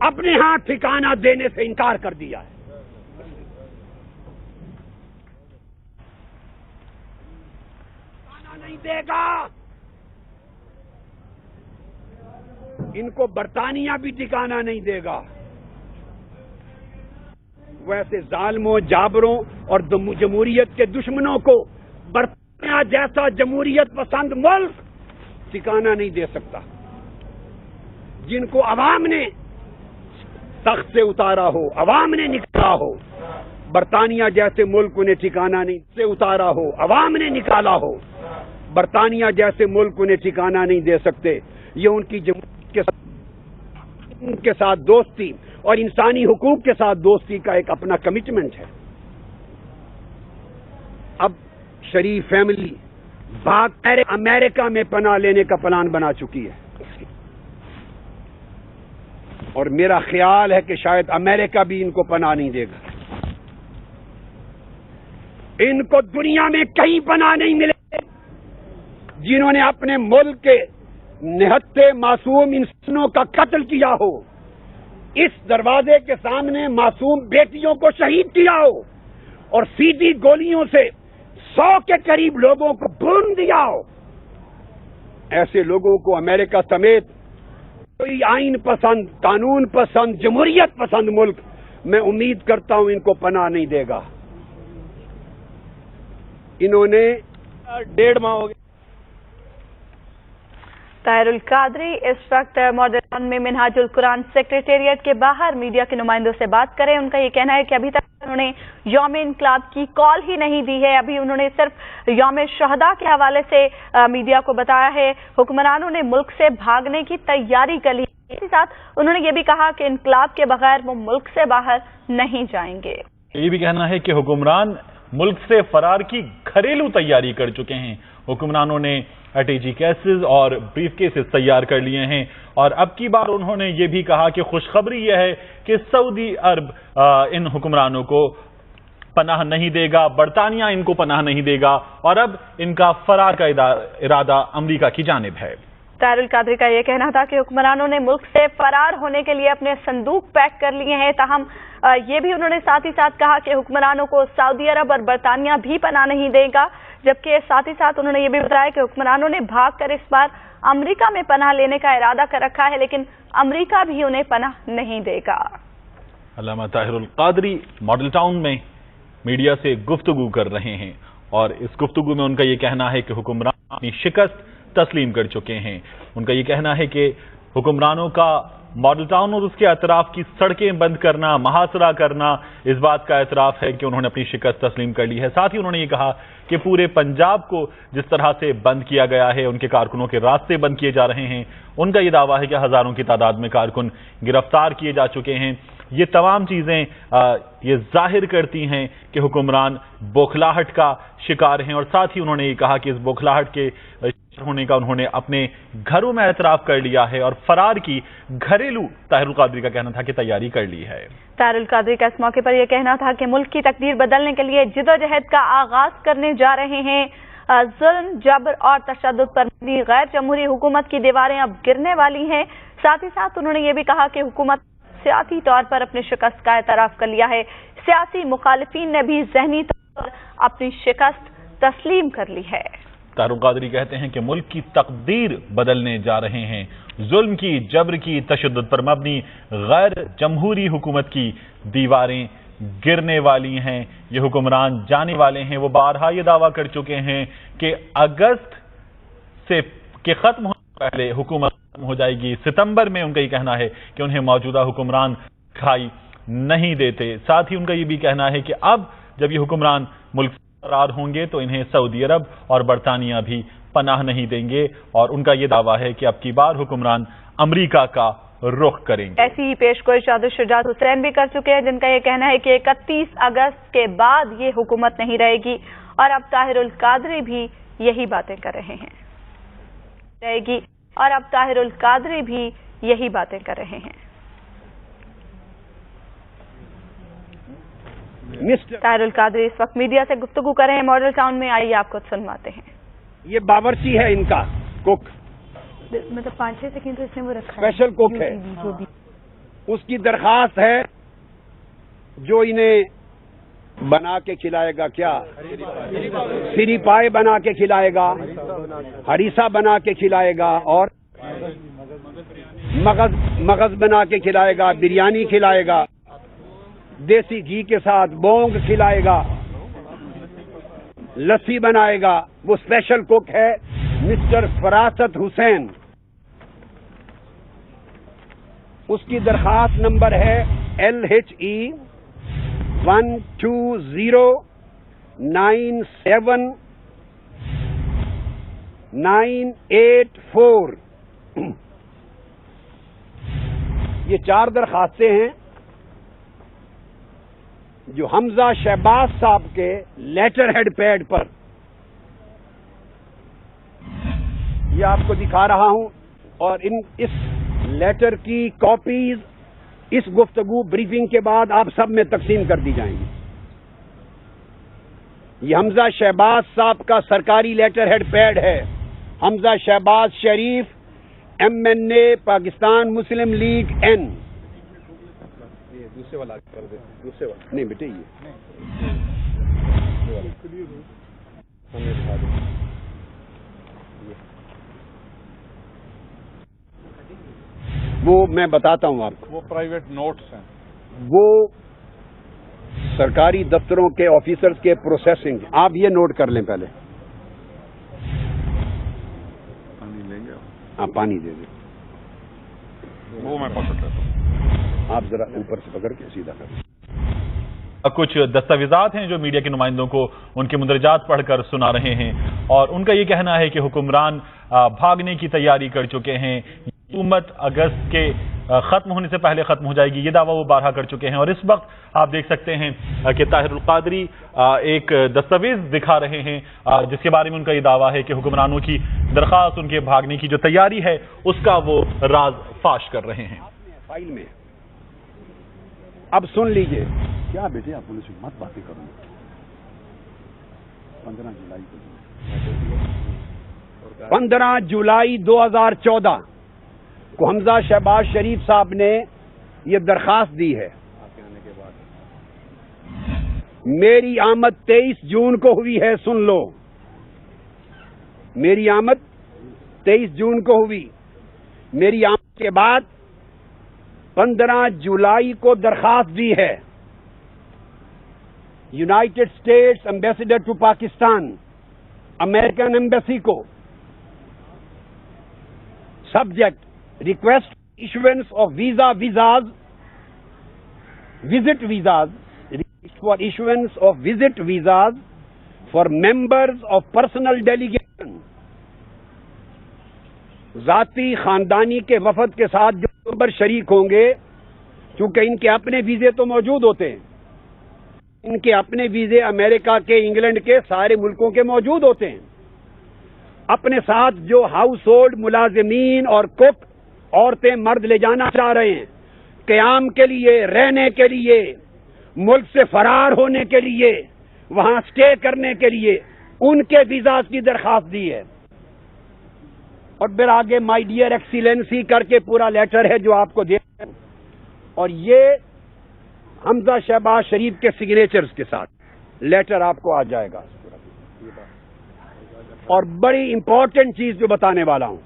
اپنے ہاں ٹھکانہ دینے سے انکار کر دیا ہے. ٹھکانہ نہیں دے گا. ان کو برطانیہ بھی ٹھکانہ نہیں دے گا. ویسے ظالموں جابروں اور جمہوریت کے دشمنوں کو برطانیہ جیسا جمہوریت پسند ملک ٹھکانہ نہیں دے سکتا. جن کو عوام نے تخت سے اتارا ہو، عوام نے نکالا ہو، برطانیہ جیسے ملک انہیں ٹھکانہ نہیں سے اتارا ہو، عوام نے نکالا ہو، برطانیہ جیسے ملک انہیں ٹھکانہ نہیں دے سکتے. یہ ان کی جمہوریت کے ساتھ دوستی اور انسانی حقوق کے ساتھ دوستی کا ایک اپنا کمٹمنٹ ہے. اب شریف فیملی بھاگ امریکہ میں پناہ لینے کا پلان بنا چکی ہے، اور میرا خیال ہے کہ شاید امریکہ بھی ان کو پناہ نہیں دے گا. ان کو دنیا میں کہیں پناہ نہیں ملے جنہوں نے اپنے ملک کے نہتے معصوم انسانوں کا قتل کیا ہو، اس دروازے کے سامنے معصوم بیٹیوں کو شہید کیا ہو، اور سیدھی گولیوں سے 100 کے قریب لوگوں کو بھون دیا ہو. ایسے لوگوں کو امریکہ سمیت کوئی آئین پسند، قانون پسند، جمہوریت پسند ملک میں امید کرتا ہوں ان کو پناہ نہیں دے گا. انہوں نے 1.5 ماہ ہو گئے. طاہر القادری اس وقت ماڈل ٹاؤن میں منہاج القرآن سیکریٹریٹ کے باہر میڈیا کے نمائندوں سے بات کریں. ان کا یہ کہنا ہے کہ ابھی تک انہوں نے یوم انقلاب کی کال ہی نہیں دی ہے. ابھی انہوں نے صرف یوم شہداء کے حوالے سے میڈیا کو بتایا ہے. حکمرانوں نے ملک سے بھاگنے کی تیاری کر لی. اسی ساتھ انہوں نے یہ بھی کہا کہ انقلاب کے بغیر وہ ملک سے باہر نہیں جائیں گے. یہ بھی کہنا ہے کہ حکمران ملک سے فرار کی گھریلو تیاری کر چکے ہیں. حکمرانوں نے ATG کیسز اور بریف کیسز تیار کر لیے ہیں، اور اب کی بار انہوں نے یہ بھی کہا کہ خوشخبری یہ ہے کہ سعودی عرب ان حکمرانوں کو پناہ نہیں دے گا، برطانیہ ان کو پناہ نہیں دے گا، اور اب ان کا فرار کا ارادہ امریکہ کی جانب ہے. طاہر القادری کا یہ کہنا تھا کہ حکمرانوں نے ملک سے فرار ہونے کے لیے اپنے صندوق پیک کر لیے ہیں. تاہم یہ بھی انہوں نے ساتھ ہی ساتھ کہا کہ حکمرانوں کو سعودی عرب اور برطانیہ بھی پناہ نہیں دے گا، جبکہ ساتھ ہی ساتھ انہوں نے یہ بھی بتایا کہ حکمرانوں نے بھاگ کر اس بار امریکہ میں پناہ لینے کا ارادہ کر رکھا ہے، لیکن امریکہ بھی انہیں پناہ نہیں دے گا. علامہ طاہر القادری ماڈل ٹاؤن میں میڈیا سے گفتگو کر رہے ہیں، اور اس گفتگو میں ان کا یہ کہنا ہے کہ حکمران اپنی شکست تسلیم کر چکے ہیں. ان کا یہ کہنا ہے کہ حکمرانوں کا ماڈل ٹاؤن اور اس کے اطراف کی سڑکیں بند کرنا، محاصرہ کرنا، اس بات کا اعتراف ہے کہ انہوں نے اپنی شکست تسلیم کر لی ہے. ساتھ ہی انہوں نے یہ کہا کہ پورے پنجاب کو جس طرح سے بند کیا گیا ہے، ان کے کارکنوں کے راستے بند کیے جا رہے ہیں. ان کا یہ دعویٰ ہے کہ ہزاروں کی تعداد میں کارکن گرفتار کیے جا چکے ہیں. یہ تمام چیزیں یہ ظاہر کرتی ہیں کہ حکمران بوکھلاہٹ کا شکار ہیں، اور ساتھ ہی انہوں نے یہ کہا کہ اس بوکھلاہٹ کے ہونے کا انہوں نے اپنے گھروں میں اعتراف کر لیا ہے، اور فرار کی گھریلو طاہر القادری کا کہنا تھا کہ تیاری کر لی ہے. طاہر القادری کا اس موقع پر یہ کہنا تھا کہ ملک کی تقدیر بدلنے کے لیے جدوجہد کا آغاز کرنے جا رہے ہیں. ظلم، جبر اور تشدد پر مبنی غیر جمہوری حکومت کی دیواریں اب گرنے والی ہیں. ساتھ ہی ساتھ انہوں نے یہ بھی کہا کہ حکومت سیاسی طور پر اپنے شکست کا اعتراف کر لیا ہے. سیاسی مخالفین نے بھی ذہنی طور پر اپنی شکست تسلیم کر لی ہے. طاہر القادری کہتے ہیں کہ ملک کی تقدیر بدلنے جا رہے ہیں. ظلم کی، جبر کی، تشدد پر مبنی غیر جمہوری حکومت کی دیواریں گرنے والی ہیں. یہ حکمران جانے والے ہیں. وہ بارہا یہ دعویٰ کر چکے ہیں کہ اگست سے کے ختم ہونے سے پہلے حکومت ختم ہو جائے گی. ستمبر میں ان کا یہ کہنا ہے کہ انہیں موجودہ حکمران کھائی نہیں دیتے. ساتھ ہی ان کا یہ بھی کہنا ہے کہ اب جب یہ حکمران ملک فرار ہوں گے تو انہیں سعودی عرب اور برطانیہ بھی پناہ نہیں دیں گے، اور ان کا یہ دعویٰ ہے کہ اب کی بار حکمران امریکہ کا رخ کریں گے. ایسی ہی پیش گوئی شجاعت حسین بھی کر چکے ہیں، جن کا یہ کہنا ہے کہ 31 اگست کے بعد یہ حکومت نہیں رہے گی، اور اب طاہر القادری بھی یہی باتیں کر رہے ہیں. طاہر القادری اس وقت میڈیا سے گفتگو کر رہے ہیں ماڈل ٹاؤن میں. آئیے آپ کو سنواتے ہیں. یہ باورچی ہے ان کا کوک، مطلب 5-6 سیکنڈ تو اس نے وہ رکھا اسپیشل کوک ہے. اس کی درخواست ہے جو انہیں بنا کے کھلائے گا، کیا سری پائے بنا کے کھلائے گا، ہریسا بنا کے کھلائے گا، اور مغز بنا کے کھلائے گا، بریانی کھلائے گا، دیسی گھی کے ساتھ بونگ کھلائے گا، لسی بنائے گا. وہ اسپیشل کوک ہے مسٹر فراست حسین. اس کی درخواست نمبر ہے LHE 12097-984. یہ 4 درخواستیں ہیں جو حمزہ شہباز صاحب کے لیٹر ہیڈ پیڈ پر، یہ آپ کو دکھا رہا ہوں، اور اس لیٹر کی کاپیز اس گفتگو بریفنگ کے بعد آپ سب میں تقسیم کر دی جائیں گی. یہ حمزہ شہباز صاحب کا سرکاری لیٹر ہیڈ پیڈ ہے. حمزہ شہباز شریف MNA پاکستان مسلم لیگ N. دوسرے والا کر دیں، دوسرے والا نہیں بیٹے، یہ وہ میں بتاتا ہوں آپ کو. وہ پرائیویٹ نوٹس ہیں، وہ سرکاری دفتروں کے آفیسرز کے پروسیسنگ. آپ یہ نوٹ کر لیں پہلے. پانی لیں گے آپ پانی دے دیں. وہ میں پکڑ لیتا ہوں. آپ ذرا اوپر سے پکڑ کے سیدھا کر دیں. کچھ دستاویزات ہیں جو میڈیا کے نمائندوں کو ان کے مندرجات پڑھ کر سنا رہے ہیں، اور ان کا یہ کہنا ہے کہ حکمران بھاگنے کی تیاری کر چکے ہیں. حکومت اگست کے ختم ہونے سے پہلے ختم ہو جائے گی، یہ دعویٰ وہ بارہا کر چکے ہیں. اور اس وقت آپ دیکھ سکتے ہیں کہ طاہر القادری ایک دستاویز دکھا رہے ہیں جس کے بارے میں ان کا یہ دعویٰ ہے کہ حکمرانوں کی درخواست، ان کے بھاگنے کی جو تیاری ہے اس کا وہ راز فاش کر رہے ہیں. فائل میں اب سن لیجئے. کیا بیٹے آپ پولیس میں مت باتیں کروں. 15 جولائی 2014 کو حمزہ شہباز شریف صاحب نے یہ درخواست دی ہے. میری آمد 23 جون کو ہوئی ہے. سن لو، میری آمد 23 جون کو ہوئی. میری آمد کے بعد 15 جولائی کو درخواست دی ہے. United States ambassador to Pakistan, American embassy کو، subject request issuance of visas visit visas for issuance of visit visas for members of personal delegation. ذاتی خاندانی کے وفد کے ساتھ جو ممبر شریک ہوں گے، چونکہ ان کے اپنے ویزے تو موجود ہوتے ہیں، ان کے اپنے ویزے امریکہ کے، انگلینڈ کے، سارے ملکوں کے موجود ہوتے ہیں. اپنے ساتھ جو ہاؤس ہولڈ ملازمین اور کک، عورتیں، مرد لے جانا چاہ رہے ہیں قیام کے لیے، رہنے کے لیے، ملک سے فرار ہونے کے لیے، وہاں سٹے کرنے کے لیے، ان کے ویزاز کی درخواست دی ہے. اور پھر آگے مائی ڈیئر ایکسیلنسی کر کے پورا لیٹر ہے جو آپ کو دے. اور یہ حمزہ شہباز شریف کے سگنیچرز کے ساتھ لیٹر آپ کو آ جائے گا. اور بڑی امپورٹنٹ چیز جو بتانے والا ہوں،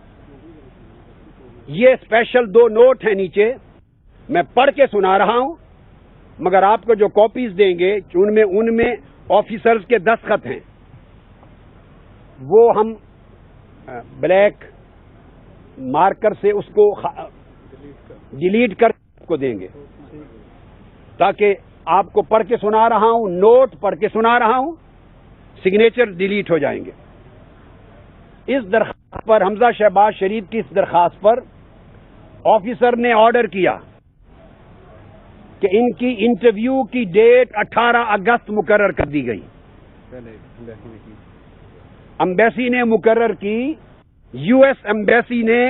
یہ اسپیشل 2 نوٹ ہیں نیچے، میں پڑھ کے سنا رہا ہوں، مگر آپ کو جو کاپیز دیں گے ان میں آفیسرز کے دستخط ہیں، وہ ہم بلیک مارکر سے اس کو ڈیلیٹ کر کو دیں گے، تاکہ آپ کو پڑھ کے سنا رہا ہوں، نوٹ پڑھ کے سنا رہا ہوں، سگنیچر ڈیلیٹ ہو جائیں گے. اس درخواست پر، حمزہ شہباز شریف کی اس درخواست پر آفیسر نے آرڈر کیا کہ ان کی انٹرویو کی ڈیٹ 18 اگست مقرر کر دی گئی. امبیسی نے مقرر کی، US ایمبیسی نے